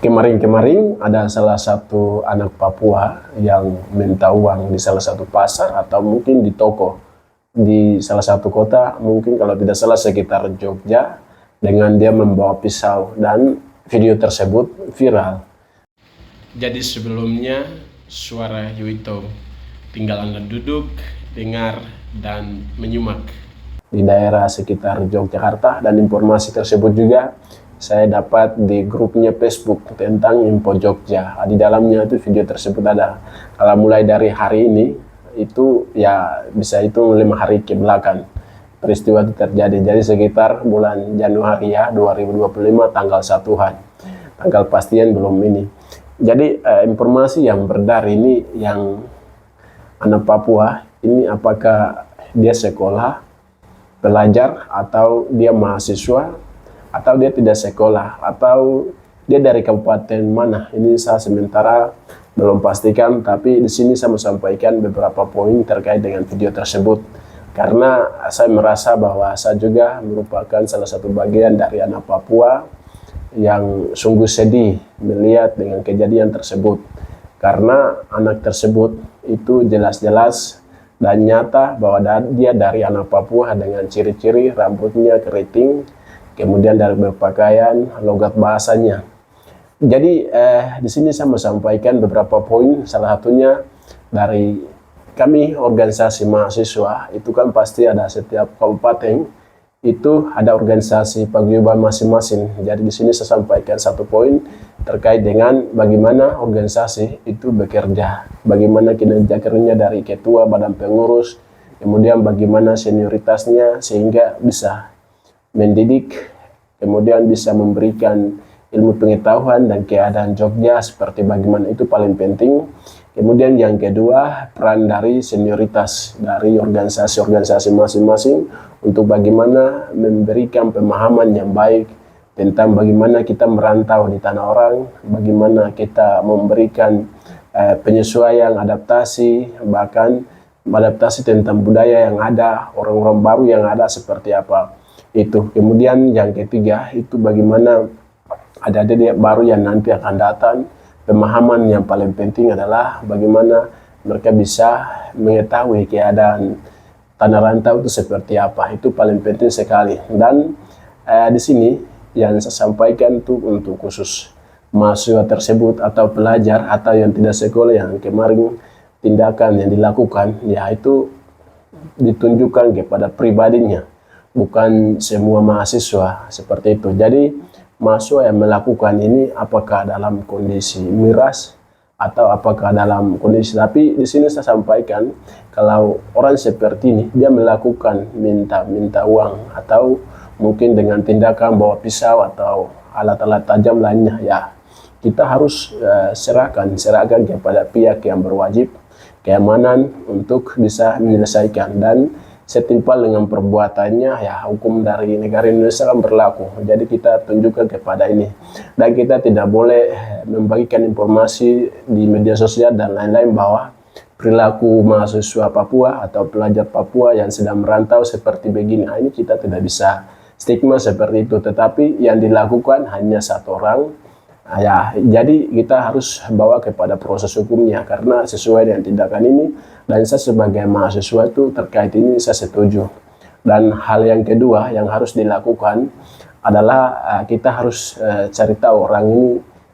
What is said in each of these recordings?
Kemarin-kemarin ada salah satu anak Papua yang minta uang di salah satu pasar atau mungkin di toko di salah satu kota, mungkin kalau tidak salah sekitar Jogja, dengan dia membawa pisau dan video tersebut viral. Jadi sebelumnya suara Yuito, tinggal Anda duduk, dengar, dan menyimak. Di daerah sekitar Yogyakarta, dan informasi tersebut juga saya dapat di grupnya Facebook tentang Info Jogja. Di dalamnya itu video tersebut ada. Kalau mulai dari hari ini, itu ya bisa hitung 5 hari ke belakang peristiwa itu terjadi. Jadi sekitar bulan Januari ya 2025 tanggal 1-an. Tanggal pastian belum ini. Jadi informasi yang beredar ini yang anak Papua ini apakah dia sekolah, pelajar, atau dia mahasiswa, atau dia tidak sekolah, atau dia dari kabupaten mana. Ini saya sementara belum pastikan, tapi di sini saya mau sampaikan beberapa poin terkait dengan video tersebut. Karena saya merasa bahwa saya juga merupakan salah satu bagian dari anak Papua yang sungguh sedih melihat dengan kejadian tersebut. Karena anak tersebut itu jelas-jelas dan nyata bahwa dia dari anak Papua dengan ciri-ciri rambutnya keriting, kemudian dari berpakaian, logat bahasanya. Jadi di sini saya mau sampaikan beberapa poin, salah satunya dari kami organisasi mahasiswa, itu kan pasti ada setiap kabupaten, itu ada organisasi paguyuban masing-masing. Jadi di sini saya sampaikan satu poin terkait dengan bagaimana organisasi itu bekerja, bagaimana kinerja kerjanya dari ketua, badan pengurus, kemudian bagaimana senioritasnya sehingga bisa mendidik, kemudian bisa memberikan ilmu pengetahuan dan keadaan Jogja seperti bagaimana, itu paling penting. Kemudian yang kedua, peran dari senioritas dari organisasi-organisasi masing-masing untuk bagaimana memberikan pemahaman yang baik tentang bagaimana kita merantau di tanah orang, bagaimana kita memberikan penyesuaian, adaptasi, bahkan adaptasi tentang budaya yang ada, orang-orang baru yang ada seperti apa itu. Kemudian yang ketiga itu bagaimana ada adik baru yang nanti akan datang. Pemahaman yang paling penting adalah bagaimana mereka bisa mengetahui keadaan tanah rantau itu seperti apa. Itu paling penting sekali. Dan di sini yang saya sampaikan itu untuk khusus mahasiswa tersebut atau pelajar atau yang tidak sekolah yang kemarin tindakan yang dilakukan, yaitu ditunjukkan kepada pribadinya, bukan semua mahasiswa seperti itu. Jadi mahasiswa yang melakukan ini apakah dalam kondisi miras atau apakah dalam kondisi, tapi di sini saya sampaikan kalau orang seperti ini dia melakukan minta uang atau mungkin dengan tindakan bawa pisau atau alat-alat tajam lainnya, ya kita harus serahkan kepada pihak yang berwajib keamanan untuk bisa menyelesaikan, dan setimpal dengan perbuatannya ya hukum dari negara Indonesia kan berlaku. Jadi kita tunjukkan kepada ini, dan kita tidak boleh membagikan informasi di media sosial dan lain-lain bahwa perilaku mahasiswa Papua atau pelajar Papua yang sedang merantau seperti begini. Ini kita tidak bisa stigma seperti itu, tetapi yang dilakukan hanya satu orang. Ya, jadi kita harus bawa kepada proses hukumnya karena sesuai dengan tindakan ini, dan saya sebagai mahasiswa itu terkait ini saya setuju. Dan hal yang kedua yang harus dilakukan adalah kita harus cari tahu orang ini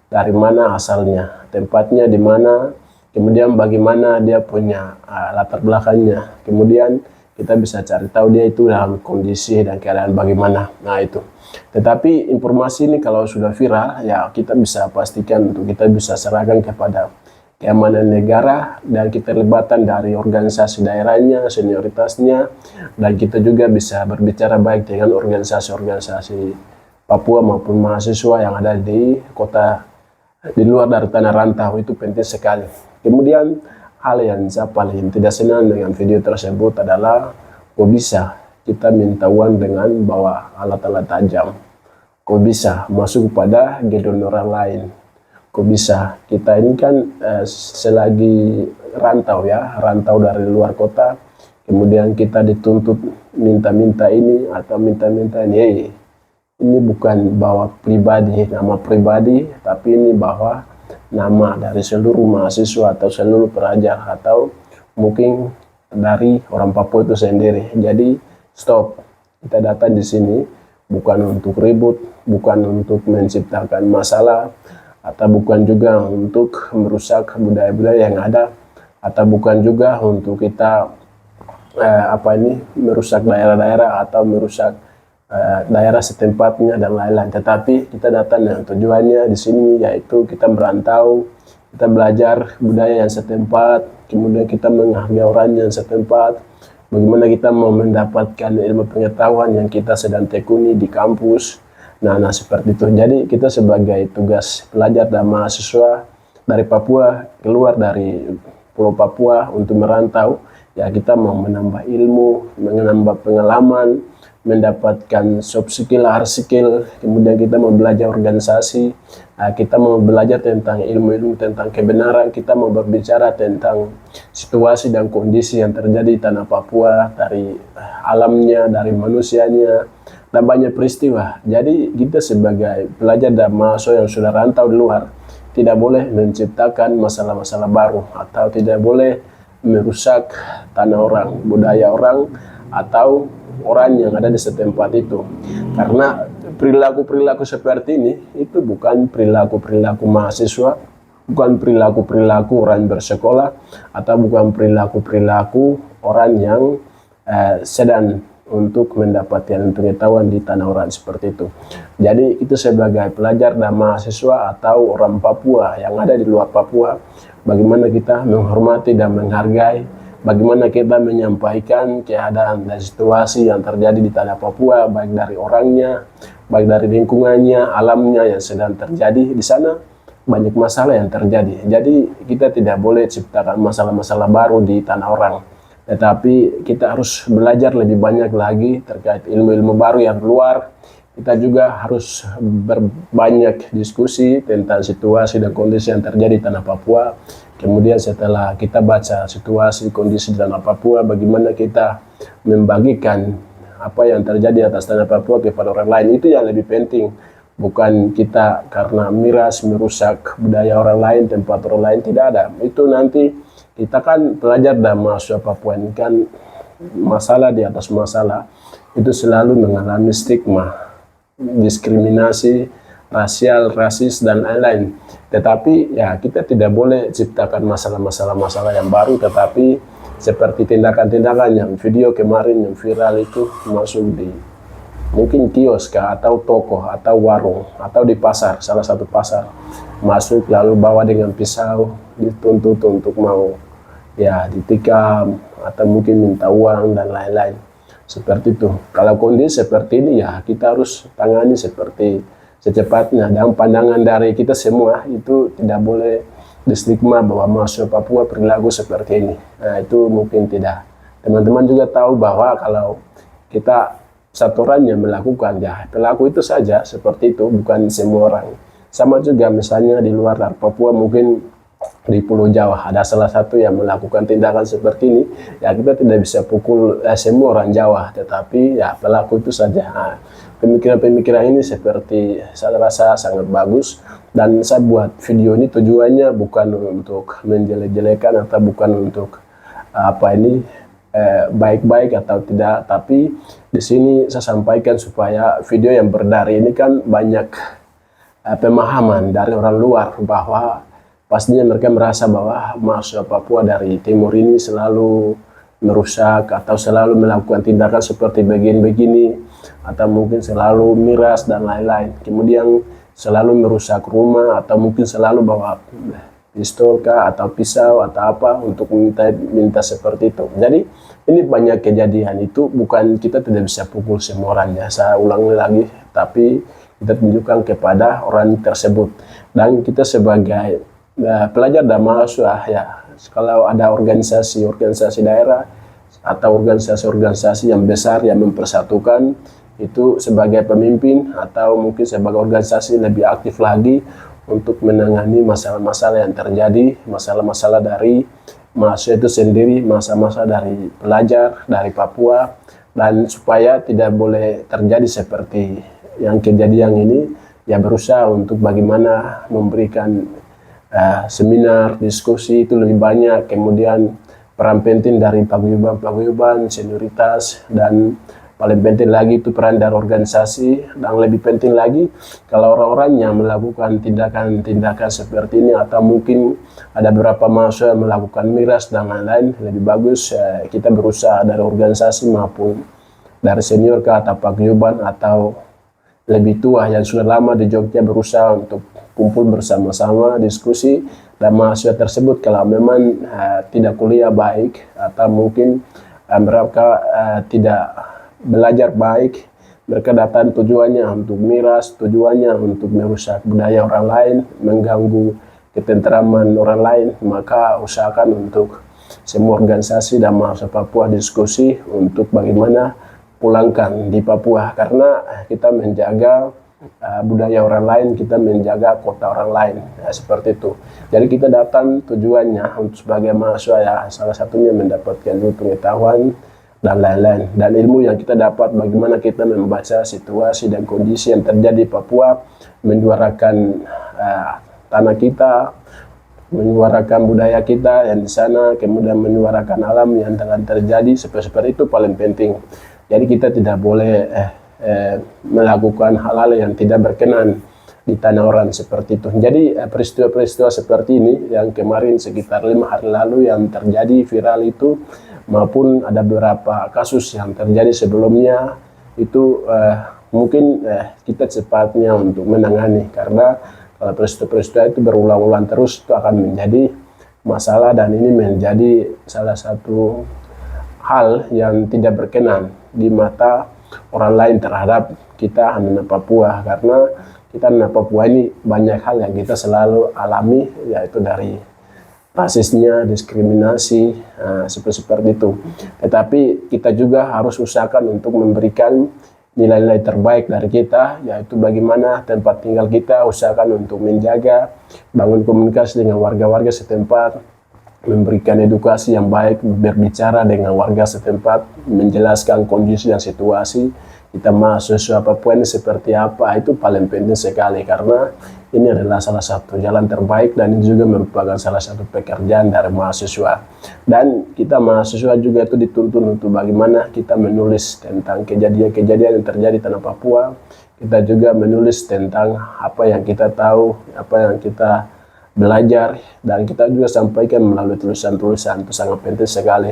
dari mana asalnya, tempatnya di mana, kemudian bagaimana dia punya latar belakangnya, kemudian kita bisa cari tahu dia itu dalam kondisi dan keadaan bagaimana. Nah itu. Tetapi informasi ini kalau sudah viral, ya kita bisa pastikan untuk kita bisa serahkan kepada keamanan negara dan keterlibatan dari organisasi daerahnya, senioritasnya, dan kita juga bisa berbicara baik dengan organisasi-organisasi Papua maupun mahasiswa yang ada di kota di luar dari tanah rantau. Itu penting sekali. Kemudian hal yang saya paling tidak senang dengan video tersebut adalah kok bisa kita minta uang dengan bawa alat-alat tajam, kok bisa masuk pada gedung orang lain, kok bisa kita ini kan selagi rantau dari luar kota, kemudian kita dituntut minta-minta ini atau minta-minta ini. ini bukan bahwa pribadi, nama pribadi, tapi ini bahwa nama dari seluruh mahasiswa atau seluruh pelajar atau mungkin dari orang Papua itu sendiri. Jadi stop, kita datang di sini bukan untuk ribut, bukan untuk menciptakan masalah, atau bukan juga untuk merusak budaya-budaya yang ada, atau bukan juga untuk kita merusak daerah-daerah atau merusak daerah setempatnya dan lain-lain. Tetapi kita datang dengan tujuannya di sini yaitu kita merantau, kita belajar budaya yang setempat, kemudian kita menghargai orang yang setempat, bagaimana kita mau mendapatkan ilmu pengetahuan yang kita sedang tekuni di kampus. Nah seperti itu. Jadi kita sebagai tugas pelajar dan mahasiswa dari Papua keluar dari Pulau Papua untuk merantau, ya kita mau menambah ilmu, menambah pengalaman, mendapatkan soft skill, hard skill, kemudian kita mau belajar organisasi, kita mau belajar tentang ilmu-ilmu tentang kebenaran, kita mau berbicara tentang situasi dan kondisi yang terjadi di tanah Papua, dari alamnya, dari manusianya, dan banyak peristiwa. Jadi kita sebagai pelajar dan mahasiswa yang sudah rantau di luar, tidak boleh menciptakan masalah-masalah baru, atau tidak boleh merusak tanah orang, budaya orang, atau orang yang ada di setempat itu. Karena perilaku-perilaku seperti ini itu bukan perilaku-perilaku mahasiswa, bukan perilaku-perilaku orang bersekolah, atau bukan perilaku-perilaku orang yang sedang untuk mendapatkan pengetahuan di tanah orang seperti itu. Jadi itu sebagai pelajar dan mahasiswa atau orang Papua yang ada di luar Papua, bagaimana kita menghormati dan menghargai, bagaimana kita menyampaikan keadaan dan situasi yang terjadi di tanah Papua, baik dari orangnya, baik dari lingkungannya, alamnya yang sedang terjadi di sana. Banyak masalah yang terjadi. Jadi kita tidak boleh ciptakan masalah-masalah baru di tanah orang. Tetapi kita harus belajar lebih banyak lagi terkait ilmu-ilmu baru yang luar. Kita juga harus berbanyak diskusi tentang situasi dan kondisi yang terjadi di tanah Papua. Kemudian setelah kita baca situasi, kondisi di tanah Papua, bagaimana kita membagikan apa yang terjadi atas tanah Papua kepada orang lain. Itu yang lebih penting. Bukan kita karena miras merusak budaya orang lain, tempat orang lain, tidak ada. Itu nanti kita kan pelajar dan mahasiswa Papua ini kan masalah di atas masalah, itu selalu mengalami stigma, diskriminasi, rasial, rasis, dan lain-lain. Tetapi ya kita tidak boleh ciptakan masalah-masalah yang baru, tetapi seperti tindakan-tindakan yang video kemarin yang viral itu masuk di mungkin kios atau toko atau warung atau di pasar, salah satu pasar, masuk lalu bawa dengan pisau dituntut untuk mau ya ditikam atau mungkin minta uang dan lain-lain seperti itu. Kalau kondisi seperti ini ya kita harus tangani seperti secepatnya, dan pandangan dari kita semua itu tidak boleh distigma bahwa mahasiswa Papua perilaku seperti ini. Nah itu mungkin tidak. Teman-teman juga tahu bahwa kalau kita satu orang yang melakukan ya pelaku itu saja seperti itu, bukan semua orang. Sama juga misalnya di luar Papua, mungkin di Pulau Jawa ada salah satu yang melakukan tindakan seperti ini, ya kita tidak bisa pukul semua orang Jawa, tetapi ya pelaku itu saja. Nah, pemikiran-pemikiran ini seperti saya rasa sangat bagus, dan saya buat video ini tujuannya bukan untuk menjelek-jelekan atau bukan untuk baik-baik atau tidak, tapi di sini saya sampaikan supaya video yang berdari ini kan banyak pemahaman dari orang luar, bahwa pastinya mereka merasa bahwa mahasiswa Papua dari timur ini selalu merusak atau selalu melakukan tindakan seperti begini-begini, atau mungkin selalu miras dan lain-lain. Kemudian selalu merusak rumah, atau mungkin selalu bawa pistol kah atau pisau atau apa untuk minta seperti itu. Jadi ini banyak kejadian, itu bukan kita tidak bisa pukul semua orang ya. Saya ulangi lagi, tapi kita tunjukkan kepada orang tersebut, dan kita sebagai pelajar dan mahasiswa ya, kalau ada organisasi daerah atau organisasi yang besar yang mempersatukan, itu sebagai pemimpin atau mungkin sebagai organisasi lebih aktif lagi untuk menangani masalah-masalah yang terjadi, masalah-masalah dari mahasiswa itu sendiri, masalah-masalah dari pelajar dari Papua, dan supaya tidak boleh terjadi seperti yang kejadian ini ya berusaha untuk bagaimana memberikan seminar, diskusi itu lebih banyak, kemudian peran penting dari paguyuban, senioritas, dan paling penting lagi itu peran dari organisasi, dan lebih penting lagi kalau orang-orang yang melakukan tindakan-tindakan seperti ini atau mungkin ada beberapa mahasiswa yang melakukan miras dan lain-lain, lebih bagus kita berusaha dari organisasi maupun dari senior ke atau paguyuban atau lebih tua yang sudah lama di Jogja berusaha untuk kumpul bersama-sama diskusi dan mahasiswa tersebut kalau memang tidak kuliah baik atau mungkin mereka tidak belajar baik, mereka datang tujuannya untuk miras, tujuannya untuk merusak budaya orang lain, mengganggu ketentraman orang lain, maka usahakan untuk semua organisasi dan mahasiswa Papua diskusi untuk bagaimana pulangkan di Papua, karena kita menjaga budaya orang lain, kita menjaga kota orang lain, ya, seperti itu. Jadi kita datang tujuannya untuk sebagai mahasiswa ya salah satunya mendapatkan ilmu pengetahuan dan lain-lain, dan ilmu yang kita dapat bagaimana kita membaca situasi dan kondisi yang terjadi di Papua, menyuarakan tanah kita, menyuarakan budaya kita yang di sana, kemudian menyuarakan alam yang telah terjadi, seperti itu paling penting. Jadi kita tidak boleh melakukan hal-hal yang tidak berkenan di tanah orang seperti itu. Jadi peristiwa-peristiwa seperti ini yang kemarin sekitar 5 hari lalu yang terjadi viral itu, maupun ada beberapa kasus yang terjadi sebelumnya itu mungkin kita cepatnya untuk menangani, karena kalau peristiwa-peristiwa itu berulang-ulang terus itu akan menjadi masalah dan ini menjadi salah satu hal yang tidak berkenan di mata orang lain terhadap kita anak Papua, karena kita anak Papua ini banyak hal yang kita selalu alami, yaitu dari rasisnya, diskriminasi, seperti itu. Tetapi kita juga harus usahakan untuk memberikan nilai-nilai terbaik dari kita, yaitu bagaimana tempat tinggal kita, usahakan untuk menjaga, bangun komunikasi dengan warga-warga setempat, memberikan edukasi yang baik, berbicara dengan warga setempat, menjelaskan kondisi dan situasi kita mahasiswa Papua ini seperti apa, itu paling penting sekali, karena ini adalah salah satu jalan terbaik dan ini juga merupakan salah satu pekerjaan dari mahasiswa. Dan kita mahasiswa juga itu dituntun untuk bagaimana kita menulis tentang kejadian-kejadian yang terjadi di tanah Papua. Kita juga menulis tentang apa yang kita tahu, apa yang kita belajar, dan kita juga sampaikan melalui tulisan-tulisan. Itu sangat penting sekali.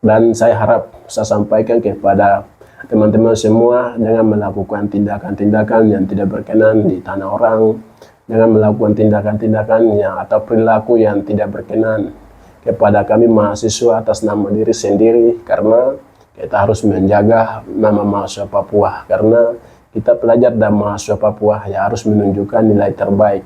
Dan saya harap saya sampaikan kepada teman-teman semua, jangan melakukan tindakan-tindakan yang tidak berkenan di tanah orang, jangan melakukan tindakan-tindakan yang atau perilaku yang tidak berkenan kepada kami mahasiswa atas nama diri sendiri, karena kita harus menjaga nama mahasiswa Papua, karena kita pelajar dan mahasiswa Papua ya harus menunjukkan nilai terbaik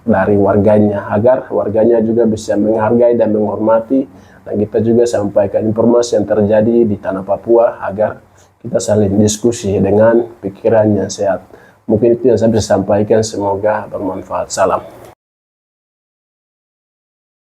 dari warganya, agar warganya juga bisa menghargai dan menghormati, dan kita juga sampaikan informasi yang terjadi di tanah Papua agar kita saling diskusi dengan pikiran yang sehat. Mungkin itu yang saya bisa sampaikan, semoga bermanfaat. Salam.